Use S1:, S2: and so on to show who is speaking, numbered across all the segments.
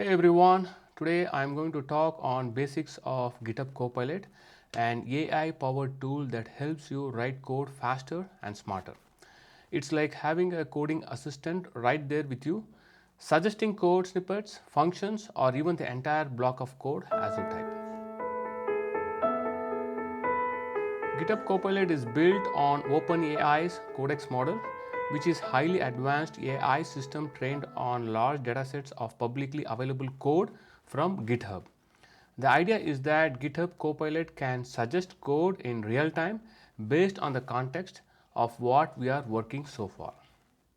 S1: Hey everyone, today I'm going to talk on basics of GitHub Copilot, an AI powered tool that helps you write code faster and smarter. It's like having a coding assistant right there with you, suggesting code snippets, functions, or even the entire block of code as you type. GitHub Copilot is built on OpenAI's Codex model, which is highly advanced AI system trained on large datasets of publicly available code from GitHub. The idea is that GitHub Copilot can suggest code in real time based on the context of what we are working so far.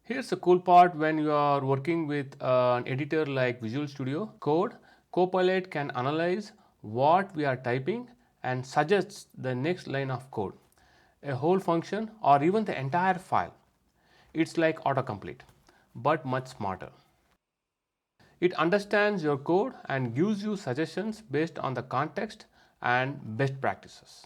S1: Here's the cool part: when you are working with an editor like Visual Studio Code, Copilot can analyze what we are typing and suggests the next line of code, a whole function, or even the entire file. It's like autocomplete, but much smarter. It understands your code and gives you suggestions based on the context and best practices.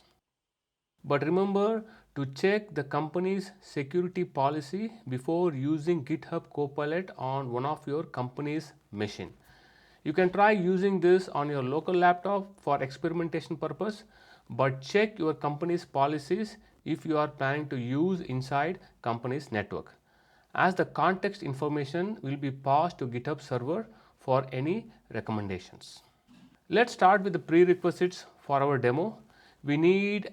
S1: But remember to check the company's security policy before using GitHub Copilot on one of your company's machine. You can try using this on your local laptop for experimentation purpose, but check your company's policies if you are planning to use inside company's network, as the context information will be passed to GitHub server for any recommendations. Let's start with the prerequisites for our demo. We need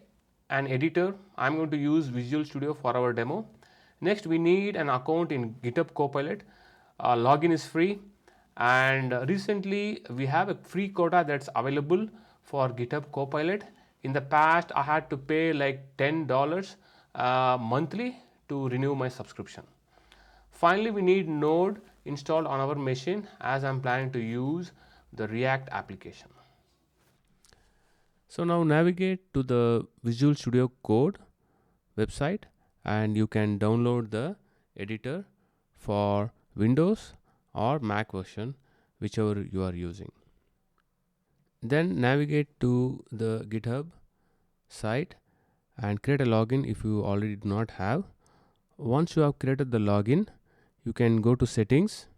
S1: an editor. I'm going to use Visual Studio for our demo. Next, we need an account in GitHub Copilot. Login is free, and recently we have a free quota that's available for GitHub Copilot. In the past, I had to pay like $10 monthly to renew my subscription. Finally, we need Node installed on our machine, as I'm planning to use the React application. So now navigate to the Visual Studio Code website and you can download the editor for Windows or Mac version, whichever you are using. Then navigate to the GitHub site and create a login if you already do not have. Once you have created the login, you can go to settings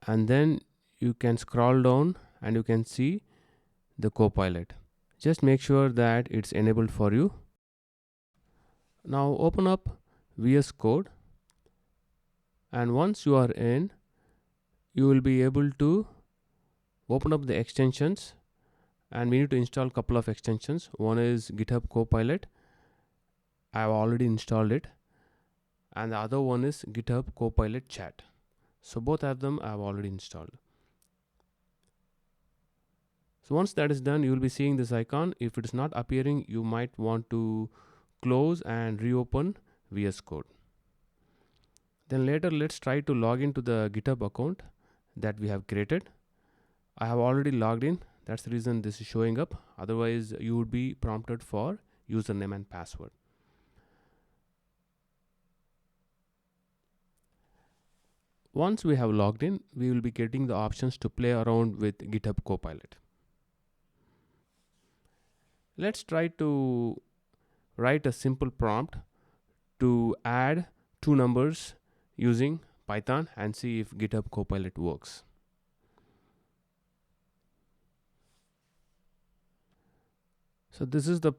S1: and then you can scroll down and you can see the Copilot. Just make sure that it's enabled for you. Now open up VS Code, and once you are in, you will be able to open up the extensions, and we need to install a couple of extensions. One is GitHub Copilot. I have already installed it, and the other one is GitHub Copilot Chat. So both of them I have already installed. So once that is done, you will be seeing this icon. If it is not appearing, you might want to close and reopen VS Code. Then later, let's try to log into the GitHub account that we have created. I have already logged in. That's the reason this is showing up. Otherwise, you would be prompted for username and password. Once we have logged in, we will be getting the options to play around with GitHub Copilot. Let's try to write a simple prompt to add two numbers using Python and see if GitHub Copilot works. So this is the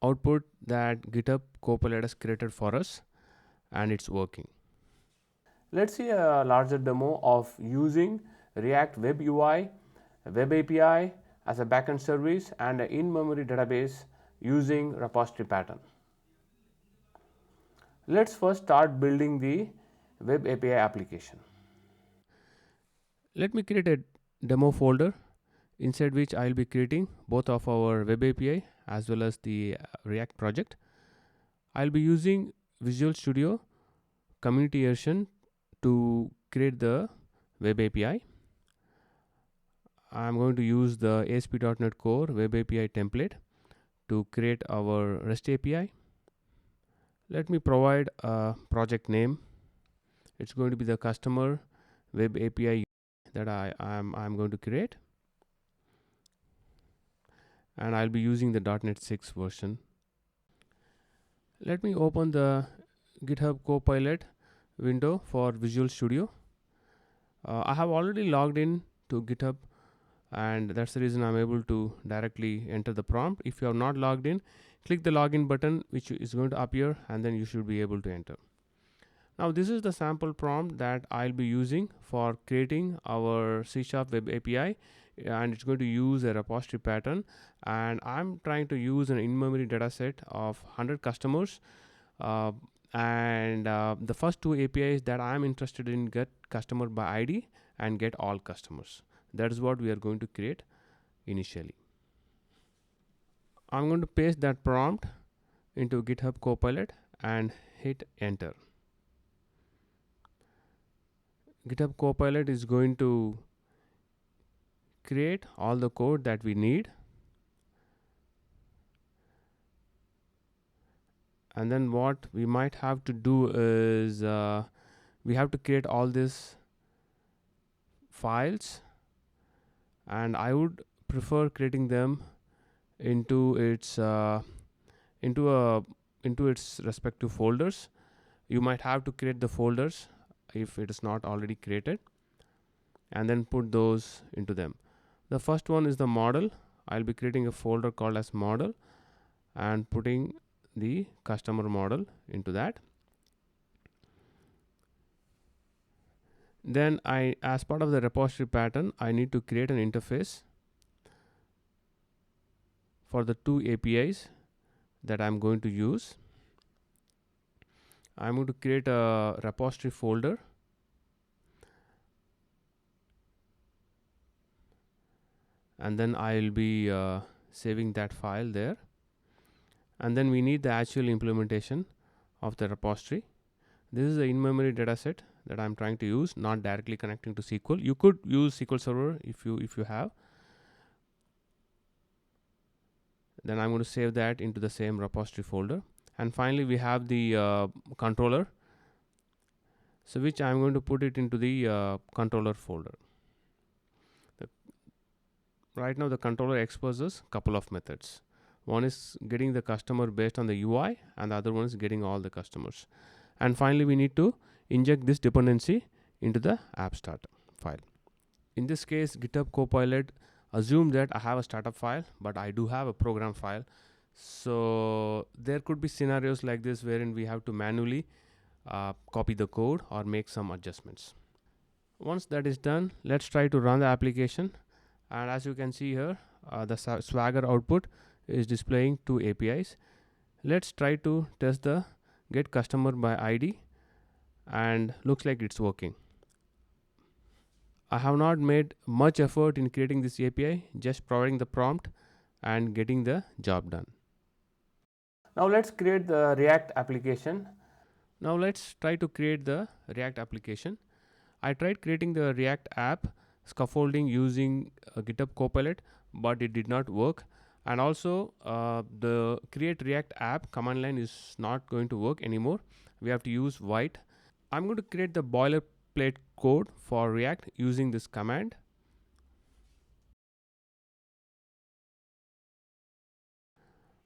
S1: output that GitHub Copilot has created for us, and it's working. Let's see a larger demo of using React Web UI, Web API as a backend service, and an in-memory database using repository pattern. Let's first start building the Web API application. Let me create a demo folder inside which I will be creating both of our Web API as well as the React project. I will be using Visual Studio Community Edition to create the Web API. I am going to use the ASP.NET Core Web API template to create our REST API. Let me provide a project name. It's going to be the customer Web API that I'm going to create, and I'll be using the .NET 6 version. Let me open the GitHub Copilot window for Visual Studio. I have already logged in to GitHub, and that's the reason I'm able to directly enter the prompt. If you are not logged in, click the login button, which is going to appear, and then you should be able to enter. Now this is the sample prompt that I'll be using for creating our C# web API, and it's going to use a repository pattern, and I'm trying to use an in-memory dataset of 100 customers, and the first two APIs that I'm interested in, get customer by ID and get all customers. That is what we are going to create initially. I'm going to paste that prompt into GitHub Copilot and hit enter. GitHub Copilot is going to create all the code that we need, and then what we might have to do is we have to create all these files, and I would prefer creating them into its respective folders. You might have to create the folders if it is not already created, and then put those into them. The first one is the model. I'll be creating a folder called as model and putting the customer model into that. Then as part of the repository pattern, I need to create an interface for the two APIs that I'm going to use. I'm going to create a repository folder, and then I'll be saving that file there. And then we need the actual implementation of the repository. This is the in-memory dataset that I'm trying to use, not directly connecting to SQL. You could use SQL Server if you have. Then I'm going to save that into the same repository folder. And finally, we have the controller, so which I'm going to put it into the controller folder. Right now, the controller exposes a couple of methods. One is getting the customer based on the UI, and the other one is getting all the customers. And finally, we need to inject this dependency into the app start file. In this case, GitHub Copilot assume that I have a startup file, but I do have a program file. So there could be scenarios like this wherein we have to manually copy the code or make some adjustments. Once that is done, let's try to run the application. And as you can see here, the Swagger output is displaying two APIs. Let's try to test the get customer by ID, and looks like it's working. I have not made much effort in creating this API, just providing the prompt and getting the job done. Now let's create the React application. Now let's try to create the React application. I tried creating the React app scaffolding using GitHub Copilot, but it did not work. And also the create React app command line is not going to work anymore. We have to use white. I'm going to create the boilerplate code for React using this command.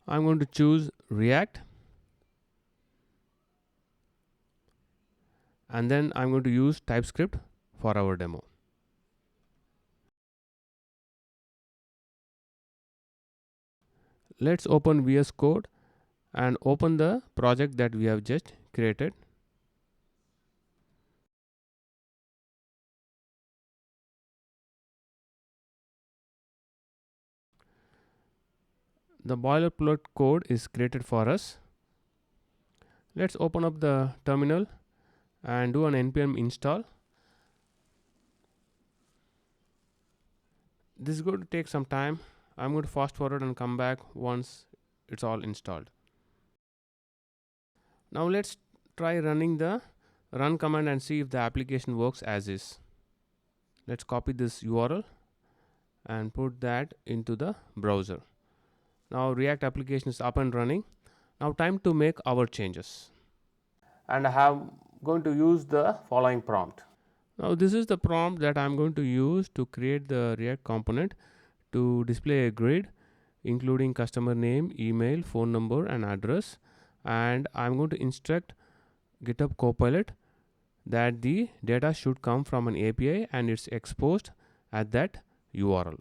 S1: I'm going to choose React, and then I'm going to use TypeScript for our demo. Let's open VS Code and open the project that we have just created. The boilerplate code is created for us. Let's open up the terminal and do an npm install. This is going to take some time. I'm going to fast forward and come back once it's all installed. Now let's try running the run command and see if the application works as is. Let's copy this URL and put that into the browser. Now React application is up and running. Now time to make our changes. And I am going to use the following prompt. Now this is the prompt that I'm going to use to create the React component to display a grid including customer name, email, phone number and address, and I'm going to instruct GitHub Copilot that the data should come from an API and it's exposed at that URL.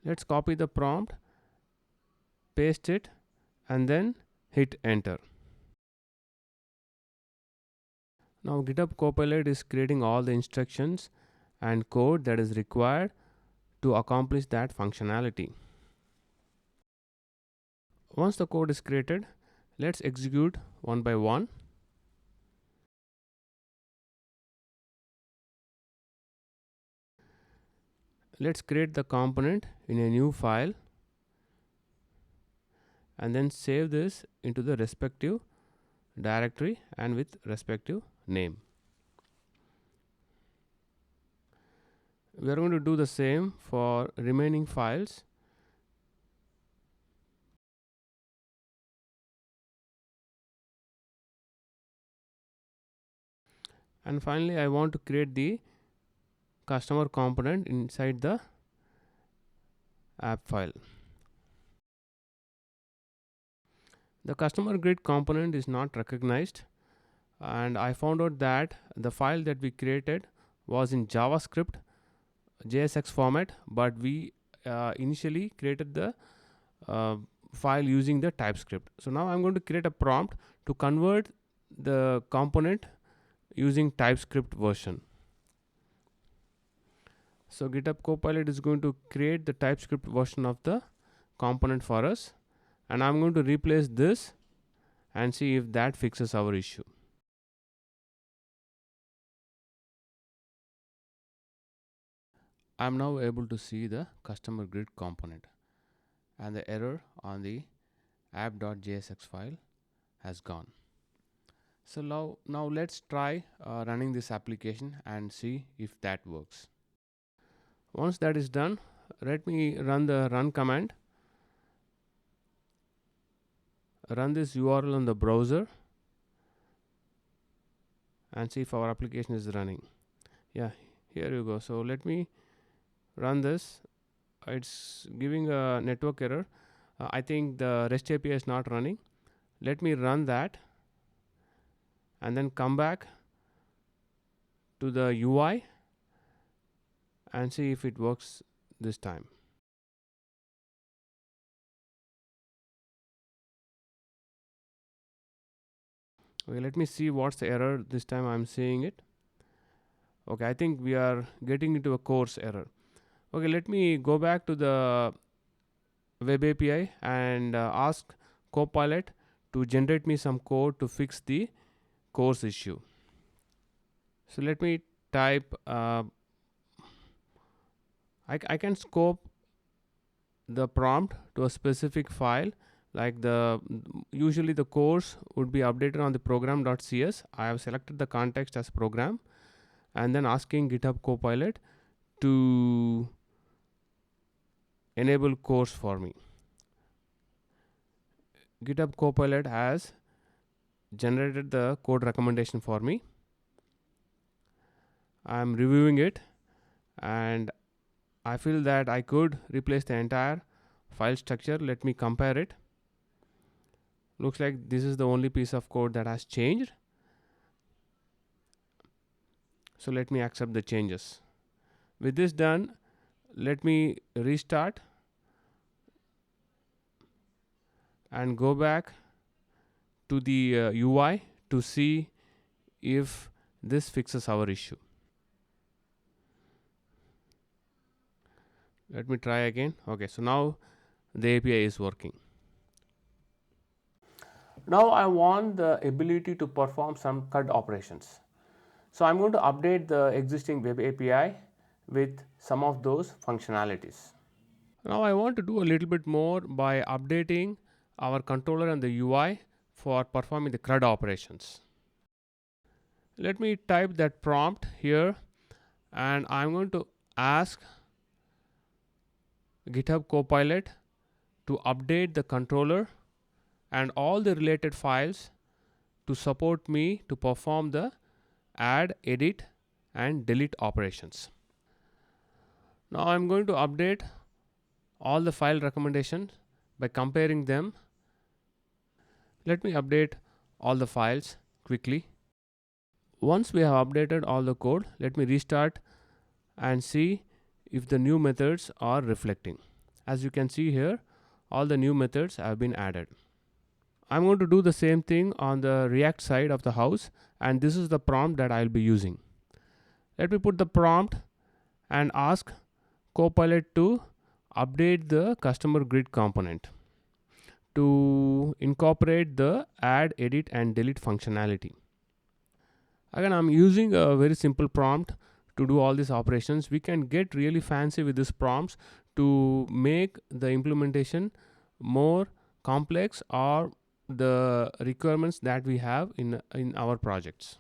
S1: Let's copy the prompt, paste it, and then hit enter. Now GitHub Copilot is creating all the instructions and code that is required to accomplish that functionality. Once the code is created, let's execute one by one. Let's create the component in a new file and then save this into the respective directory and with respective name. We are going to do the same for remaining files. And finally, I want to create the customer component inside the app file. The customer grid component is not recognized, and I found out that the file that we created was in JavaScript JSX format, but we initially created the file using the TypeScript. So now I'm going to create a prompt to convert the component using TypeScript version. So GitHub Copilot is going to create the TypeScript version of the component for us, and I'm going to replace this and see if that fixes our issue. I'm now able to see the customer grid component, and the error on the app.jsx file has gone. So now let's try running this application and see if that works. Once that is done, let me run the run command. Run this URL on the browser and see if our application is running. Yeah, here you go. So let me run this. It's giving a network error. I think the REST API is not running. Let me run that and then come back to the UI and see if it works this time. Okay, let me see what's the error this time. I'm seeing it. Okay, I think we are getting into a course error. Okay, let me go back to the web API and ask Copilot to generate me some code to fix the course issue. So let me type, I can scope the prompt to a specific file, like usually the course would be updated on the program.cs. I have selected the context as program and then asking GitHub Copilot to enable course for me. GitHub Copilot has generated the code recommendation for me. I'm reviewing it and I feel that I could replace the entire file structure. Let me compare it. Looks like this is the only piece of code that has changed. So let me accept the changes. With this done, let me restart and go back to the UI to see if this fixes our issue. Let me try again. Okay, so now the API is working. Now I want the ability to perform some CUD operations. So I'm going to update the existing web API with some of those functionalities. Now I want to do a little bit more by updating our controller and the UI for performing the CRUD operations. Let me type that prompt here and I'm going to ask GitHub Copilot to update the controller and all the related files to support me to perform the add, edit and delete operations. Now I'm going to update all the file recommendations by comparing them. Let me update all the files quickly. Once we have updated all the code, let me restart and see if the new methods are reflecting. As you can see here, all the new methods have been added. I'm going to do the same thing on the React side of the house, and this is the prompt that I'll be using. Let me put the prompt and ask Copilot to update the customer grid component to incorporate the add, edit, and delete functionality. Again, I'm using a very simple prompt to do all these operations. We can get really fancy with these prompts to make the implementation more complex or the requirements that we have in our projects.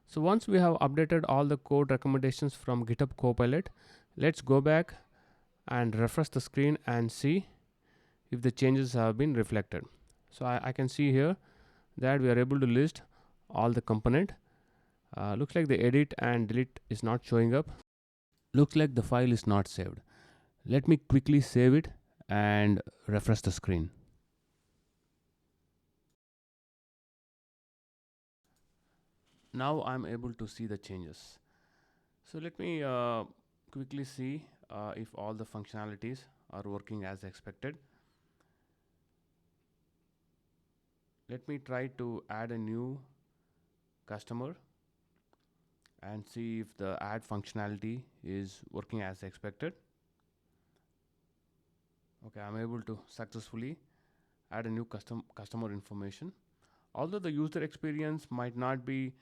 S1: So once we have updated all the code recommendations from GitHub Copilot, let's go back and refresh the screen and see if the changes have been reflected. So I can see here that we are able to list all the component. Looks like the edit and delete is not showing up. Looks like the file is not saved. Let me quickly save it and refresh the screen. Now I'm able to see the changes. So let me quickly see if all the functionalities are working as expected. Let me try to add a new customer and see if the add functionality is working as expected. Okay, I'm able to successfully add a new customer information. Although the user experience might not be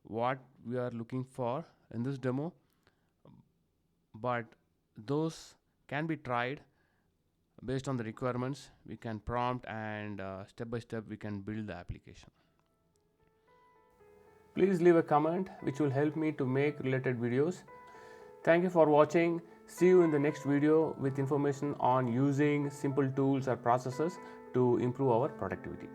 S1: what we are looking for in this demo, but those can be tried based on the requirements. We can prompt and step by step we can build the application. Please leave a comment which will help me to make related videos. Thank you for watching. See you in the next video with information on using simple tools or processes to improve our productivity.